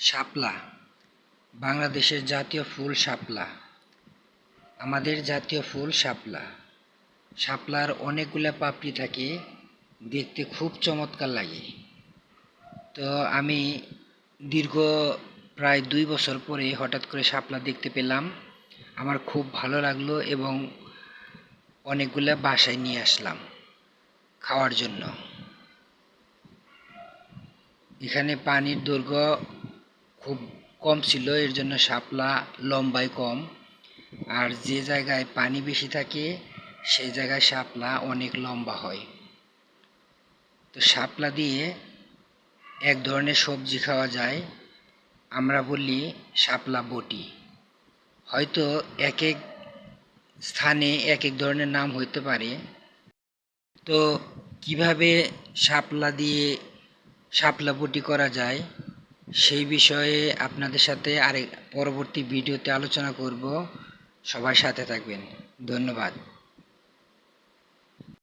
শাপলা বাংলাদেশের জাতীয় ফুল শাপলা। আমাদের জাতীয় ফুল শাপলা। শাপলার অনেকগুলো পাপড়ি থাকে, দেখতে খুব চমৎকার লাগে। তো আমি দীর্ঘ প্রায় 2 বছর পরে হঠাৎ করে শাপলা দেখতে পেলাম। আমার খুব ভালো লাগলো এবং অনেকগুলো বাসায় নিয়ে আসলাম খাওয়ার জন্য। এখানে পানির দৈর্ঘ্য খুব কম ছিল, এর জন্য শাপলা লম্বায় কম। আর যে জায়গায় পানি বেশি থাকে সেই জায়গায় শাপলা অনেক লম্বা হয়। তো শাপলা দিয়ে এক ধরনের সবজি খাওয়া যায়, আমরা বলি শাপলা বটি। হয়তো এক এক স্থানে এক এক ধরনের নাম হইতে পারে। তো কিভাবে শাপলা দিয়ে শাপলা বটি করা যায় সেই বিষয়ে আপনাদের সাথে পরবর্তী ভিডিওতে আলোচনা করব। সবাই সাথে থাকবেন। ধন্যবাদ।